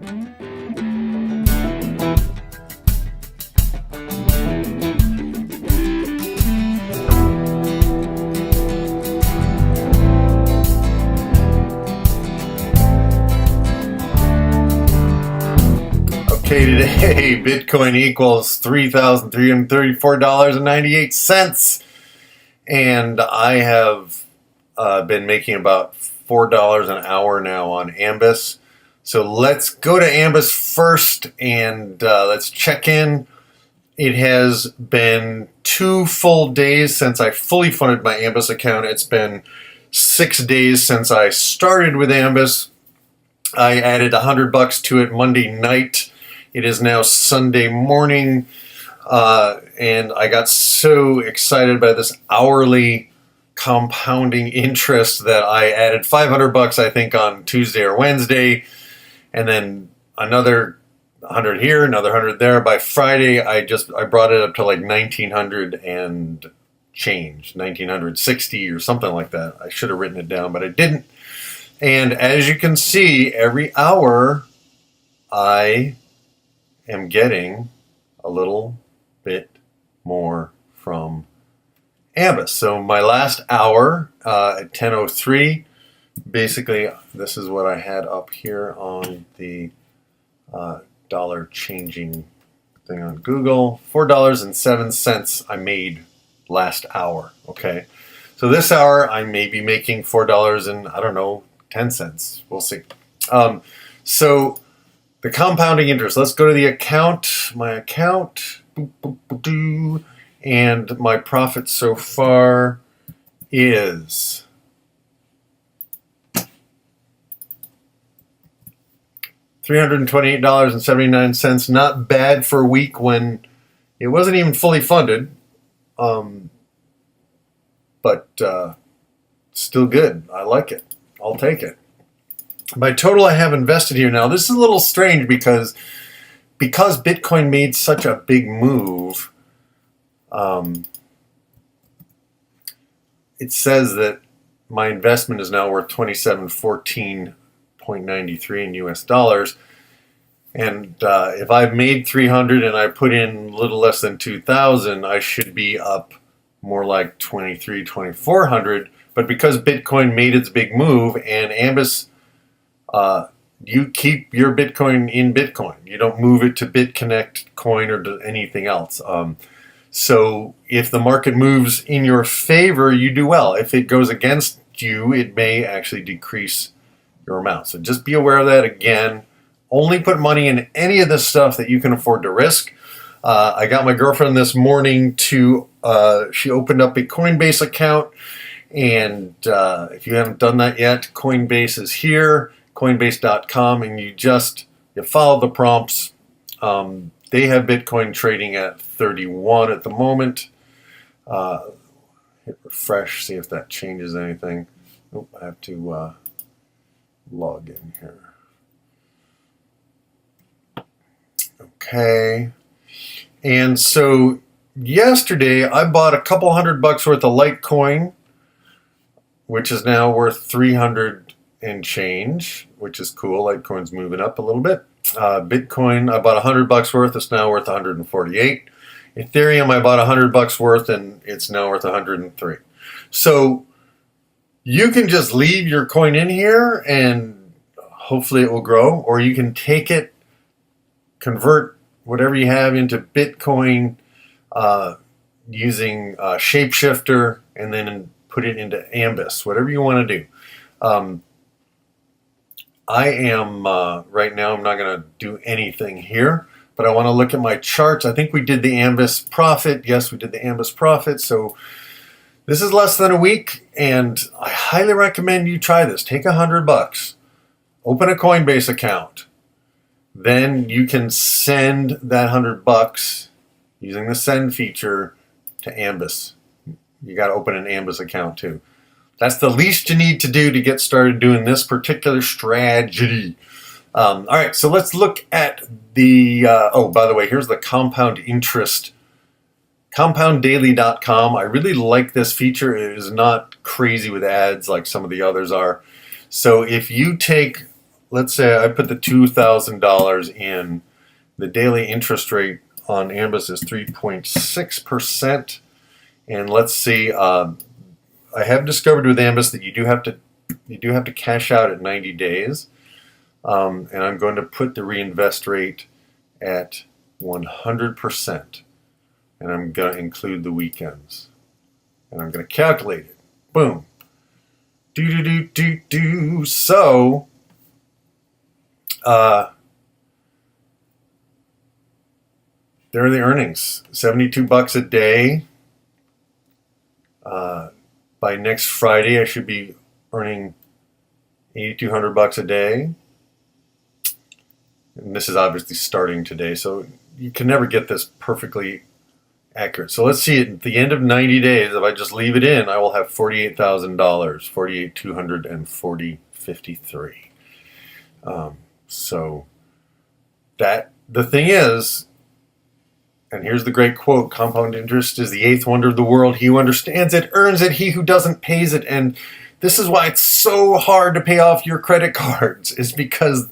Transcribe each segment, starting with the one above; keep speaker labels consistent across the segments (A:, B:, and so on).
A: Okay, today Bitcoin equals $3,334.98, and I have been making about $4 an hour now on Ambis. So let's go to Ambis first and let's check in. It has been 2 full days since I fully funded my Ambis account. It's been 6 days since I started with Ambis. I added $100 to it Monday night. It is now Sunday morning, and I got so excited by this hourly compounding interest that I added $500, I think, on Tuesday or Wednesday, and then another 100 here, another 100 there. By Friday, I brought it up to like 1,900 and change, 1,960 or something like that. I should have written it down, but I didn't. And as you can see, every hour I am getting a little bit more from Ambis. So my last hour at 10:03, basically this is what I had up here on the dollar changing thing on Google. $4.07 I made last hour. Okay, so this hour I may be making $4 and I don't know, 10 cents. We'll see. So the compounding interest. Let's go to the account. My account. And my profit so far is $328.79. Not bad for a week when it wasn't even fully funded. But still good. I like it. I'll take it. My total I have invested here now, this is a little strange because Bitcoin made such a big move, it says that my investment is now worth $2714.93 in US dollars. And if I've made 300 and I put in a little less than 2,000, I should be up more like 2,400. But because Bitcoin made its big move and Ambis, you keep your Bitcoin in Bitcoin. You don't move it to BitConnect coin or to anything else. So if the market moves in your favor, you do well. If it goes against you, it may actually decrease your amount. So just be aware of that. Again, only put money in any of this stuff that you can afford to risk. I got my girlfriend this morning to, she opened up a Coinbase account. And if you haven't done that yet, Coinbase is here. Coinbase.com, and you follow the prompts. They have Bitcoin trading at 31 at the moment. Hit refresh, see if that changes anything. Nope, I have to log in here. Okay. And so yesterday I bought a couple $100 worth of Litecoin, which is now worth 300 and change, which is cool. Litecoin's moving up a little bit. Bitcoin, I bought $100 worth. It's now worth 148. Ethereum, I bought $100 worth, and it's now worth 103. So you can just leave your coin in here, and hopefully it will grow, or you can take it, convert whatever you have into Bitcoin using Shapeshifter, and then put it into Ambis. Whatever you want to do. I am, right now, I'm not going to do anything here, but I want to look at my charts. I think we did the Ambis profit. Yes, we did the Ambis profit. So this is less than a week, and I highly recommend you try this. Take $100, open a Coinbase account. Then you can send that $100 using the send feature to Ambis. You got to open an Ambis account too. That's the least you need to do to get started doing this particular strategy. All right, so let's look at the, oh, by the way, here's the compound interest, compounddaily.com. I really like this feature. It is not crazy with ads like some of the others are. So if you take let's say I put the $2,000 in. The daily interest rate on Ambis is 3.6%. And let's see, I have discovered with Ambis that you do have to cash out at 90 days. And I'm going to put the reinvest rate at 100%. And I'm going to include the weekends. And I'm going to calculate it. Boom. So, there are the earnings. $72 a day. By next Friday, I should be earning $8,200 a day. And this is obviously starting today, so you can never get this perfectly accurate. So let's see, at the end of 90 days, if I just leave it in, I will have $48,000, $48,240.53. So that, the thing is, and here's the great quote, compound interest is the eighth wonder of the world. He who understands it earns it, he who doesn't pays it. And this is why it's so hard to pay off your credit cards, is because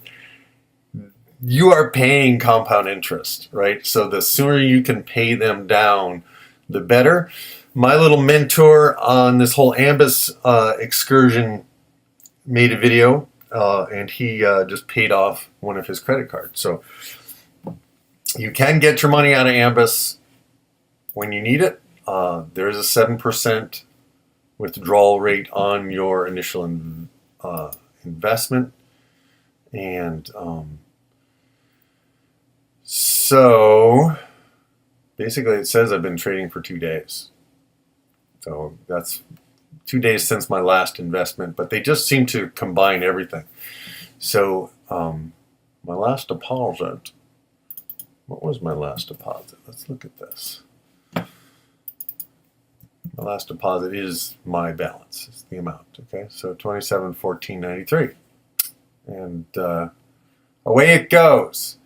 A: you are paying compound interest, right? So the sooner you can pay them down, the better. My little mentor on this whole Ambis excursion made a video, and he just paid off one of his credit cards. So you can get your money out of Ambis when you need it. There is a 7% withdrawal rate on your initial investment. And so basically it says I've been trading for 2 days. So that's 2 days since my last investment, but they just seem to combine everything. So my last deposit, what was my last deposit? Let's look at this. My last deposit is my balance, it's the amount, okay? So $27,1493. And away it goes.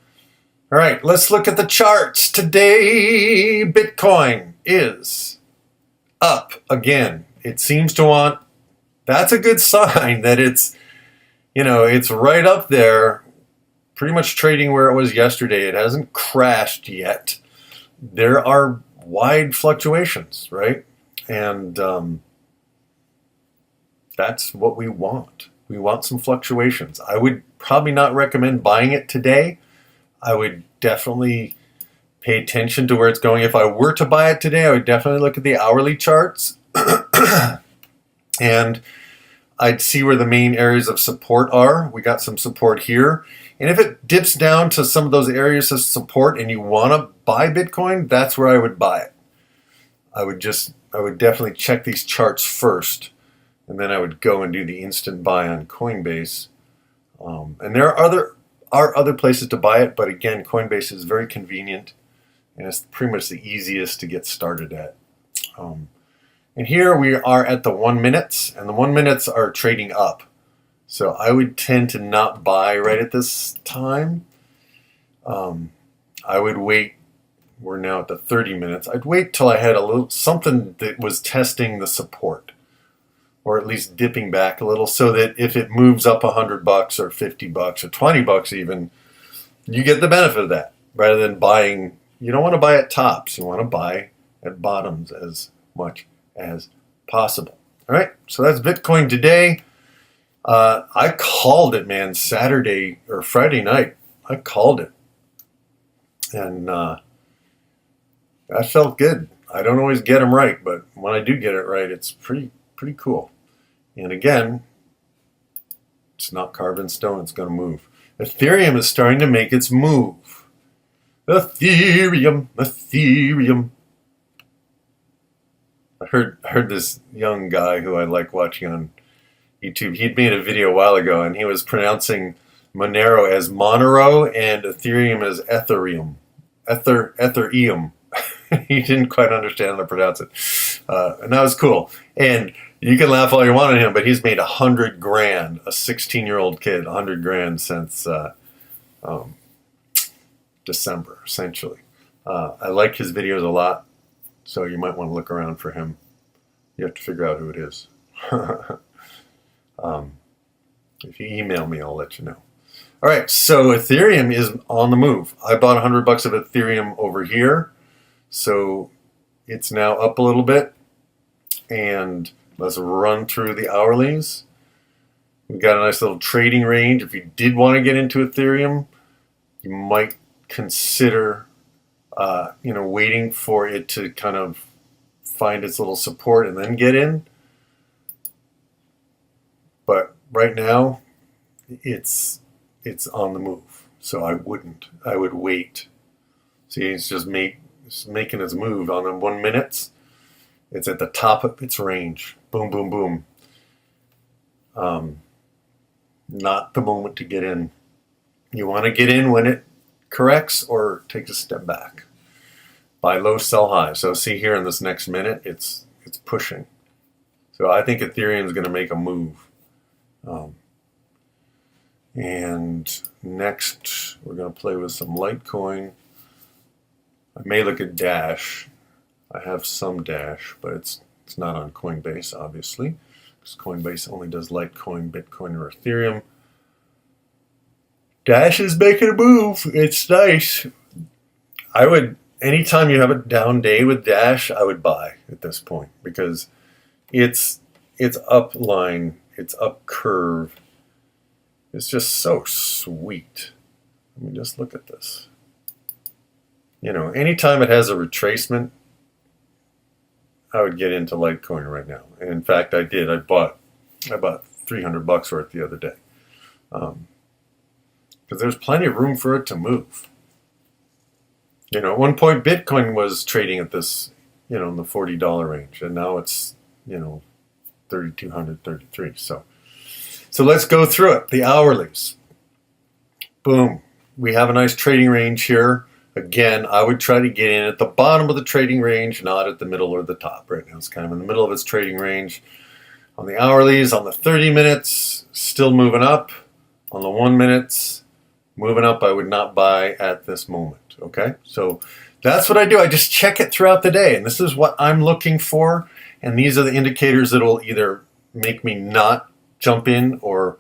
A: All right, let's look at the charts. Today, Bitcoin is up again. It seems to want, that's a good sign that it's, you know, it's right up there, pretty much trading where it was yesterday. It hasn't crashed yet. There are wide fluctuations, right? And that's what we want. We want some fluctuations. I would probably not recommend buying it today. I would definitely pay attention to where it's going. If I were to buy it today, I would definitely look at the hourly charts. And I'd see where the main areas of support are. We got some support here. And if it dips down to some of those areas of support and you want to buy Bitcoin, that's where I would buy it. I would definitely check these charts first, and then I would go and do the instant buy on Coinbase. And there are other places to buy it, but again, Coinbase is very convenient, and it's pretty much the easiest to get started at. And here we are at the 1 minutes, and the 1 minutes are trading up. So I would tend to not buy right at this time. I would wait. We're now at the 30 minutes. I'd wait till I had a little something that was testing the support, or at least dipping back a little, so that if it moves up $100 or $50 or $20 even, you get the benefit of that rather than buying. You don't want to buy at tops. You want to buy at bottoms as much as possible. All right. So that's Bitcoin today. I called it, man. Saturday or Friday night, I called it, and that felt good. I don't always get them right, but when I do get it right, it's pretty cool. And again, it's not carved in stone. It's going to move. Ethereum is starting to make its move. Ethereum. I heard this young guy who I like watching on YouTube. He'd made a video a while ago, and he was pronouncing Monero as Monero and Ethereum as Ethereum. Ethereum. He didn't quite understand how to pronounce it. And that was cool. And you can laugh all you want at him, but he's made $100 grand, a 16-year-old kid, $100 grand since December, essentially. I like his videos a lot, so you might want to look around for him. You have to figure out who it is. If you email me, I'll let you know. All right, so Ethereum is on the move. I bought $100 of Ethereum over here, so it's now up a little bit. And let's run through the hourlies. We've got a nice little trading range. If you did want to get into Ethereum, you might consider, waiting for it to kind of find its little support and then get in. But right now, it's on the move. So I wouldn't. I would wait. See, it's just making its move on the 1 minutes. It's at the top of its range. Boom, boom, boom. Not the moment to get in. You want to get in when it corrects or takes a step back. Buy low, sell high. So see here in this next minute, it's pushing. So I think Ethereum is going to make a move. And next, we're going to play with some Litecoin. I may look at Dash. I have some Dash, but it's not on Coinbase, obviously, because Coinbase only does Litecoin, Bitcoin, or Ethereum. Dash is making a move. It's nice. I would, anytime you have a down day with Dash, I would buy at this point because it's up line, it's up curve. It's just so sweet. Let me just look at this. Anytime it has a retracement, I would get into Litecoin right now. And in fact, I did. I bought $300 worth the other day. Because there's plenty of room for it to move. At one point, Bitcoin was trading at this, in the $40 range. And now it's, 3,200, 33. So let's go through it. The hourlies. Boom. We have a nice trading range here. Again, I would try to get in at the bottom of the trading range, not at the middle or the top. Right now it's kind of in the middle of its trading range. On the hourlies, on the 30 minutes, still moving up. On the 1 minutes, moving up. I would not buy at this moment. Okay? So that's what I do. I just check it throughout the day. And this is what I'm looking for. And these are the indicators that will either make me not jump in or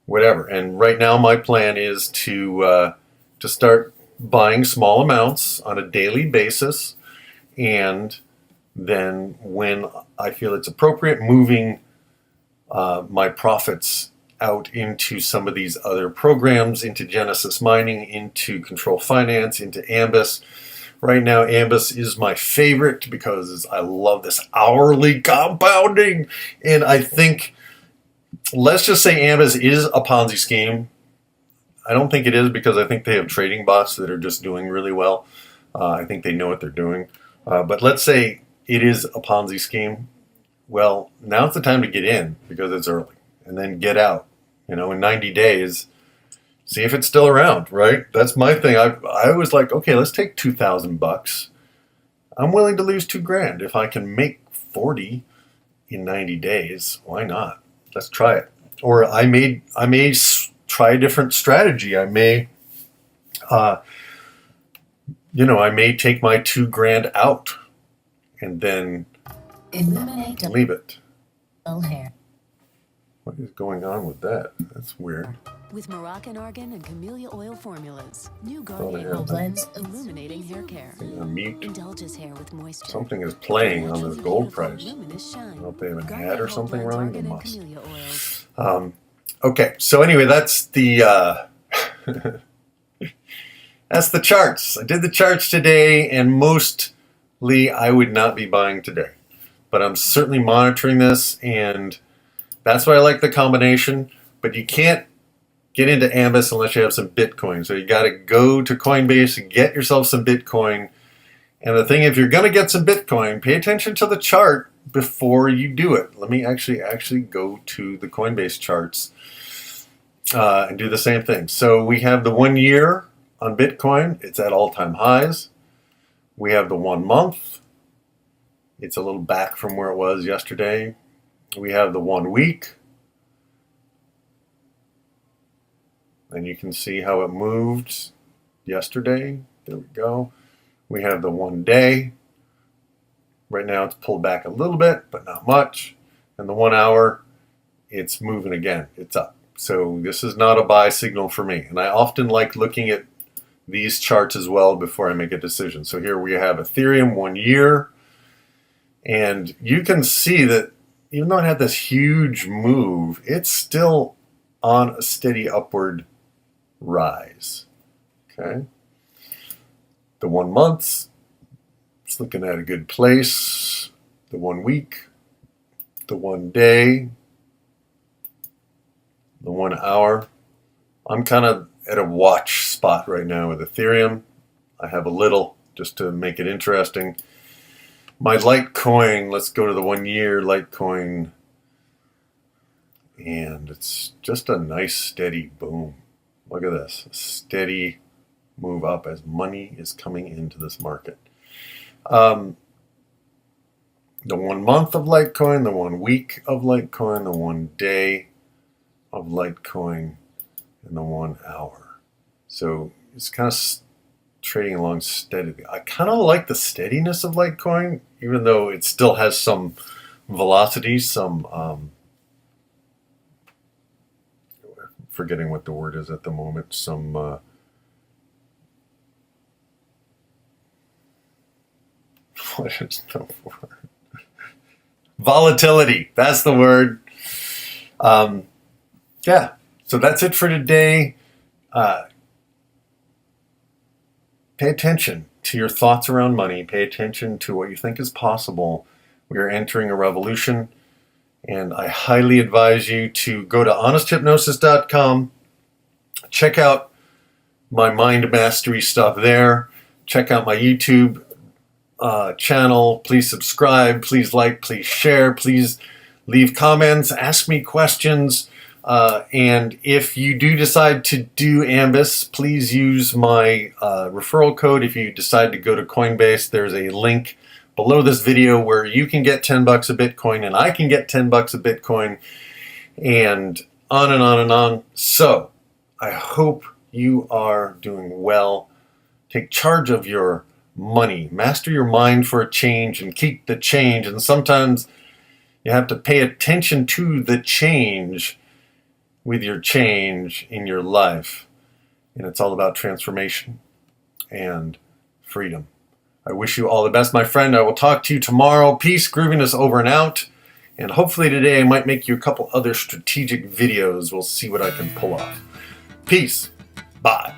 A: whatever. And right now my plan is to start buying small amounts on a daily basis, and then when I feel it's appropriate, moving my profits out into some of these other programs, into Genesis Mining, into Control Finance, into Ambis. Right now, Ambis is my favorite because I love this hourly compounding, and I think, let's just say Ambis is a Ponzi scheme. I don't think it is because I think they have trading bots that are just doing really well. I think they know what they're doing. But let's say it is a Ponzi scheme. Well, now's the time to get in because it's early. And then get out. In 90 days, see if it's still around, right? That's my thing. I was like, okay, let's take $2,000. I'm willing to lose $2,000. If I can make 40 in 90 days, why not? Let's try it. Or I may try a different strategy. I may, I may take my $2,000 out and then leave it. What is going on with that? That's weird.
B: With Moroccan argan and camellia oil formulas, new Garnier blends illuminating hair care. Indulges hair with moisture.
A: Something is playing on this gold price. I don't know if they have an ad or something running. They must. Okay, so anyway, that's the that's the charts. I did the charts today, and mostly I would not be buying today, but I'm certainly monitoring this, and that's why I like the combination. But you can't get into Ambis unless you have some Bitcoin. So you got to go to Coinbase and get yourself some Bitcoin. And the thing, if you're going to get some Bitcoin, pay attention to the chart before you do it. Let me actually go to the Coinbase charts and do the same thing. So we have the 1 year on Bitcoin. It's at all-time highs. We have the 1 month. It's a little back from where it was yesterday. We have the 1 week. And you can see how it moved yesterday. There we go. We have the 1 day. Right now it's pulled back a little bit, but not much. And the 1 hour, it's moving again. It's up. So this is not a buy signal for me. And I often like looking at these charts as well before I make a decision. So here we have Ethereum 1 year. And you can see that even though it had this huge move, it's still on a steady upward rise. Okay. The 1 month, it's looking at a good place. The 1 week, the 1 day, the 1 hour. I'm kind of at a watch spot right now with Ethereum. I have a little just to make it interesting. My Litecoin, let's go to the 1 year Litecoin. And it's just a nice steady boom. Look at this, a steady move up as money is coming into this market. The 1 month of Litecoin, the 1 week of Litecoin, the 1 day of Litecoin, and the 1 hour. So it's kind of trading along steadily. I kind of like the steadiness of Litecoin, even though it still has some velocity, some forgetting what the word is at the moment, some what is the word? Volatility. That's the word. Yeah. So that's it for today. Pay attention to your thoughts around money. Pay attention to what you think is possible. We are entering a revolution, and I highly advise you to go to honesthypnosis.com. Check out my mind mastery stuff there. Check out my YouTube channel. Please subscribe. Please like. Please share. Please leave comments. Ask me questions. And if you do decide to do Ambis, please use my referral code. If you decide to go to Coinbase, there's a link below this video where you can get $10 a Bitcoin and I can get $10 a Bitcoin, and on and on and on. So I hope you are doing well. Take charge of your money. Master your mind for a change and keep the change. And sometimes you have to pay attention to the change with your change in your life. And it's all about transformation and freedom. I wish you all the best, my friend. I will talk to you tomorrow. Peace, grooviness, over and out. And hopefully today I might make you a couple other strategic videos. We'll see what I can pull off. Peace. Bye.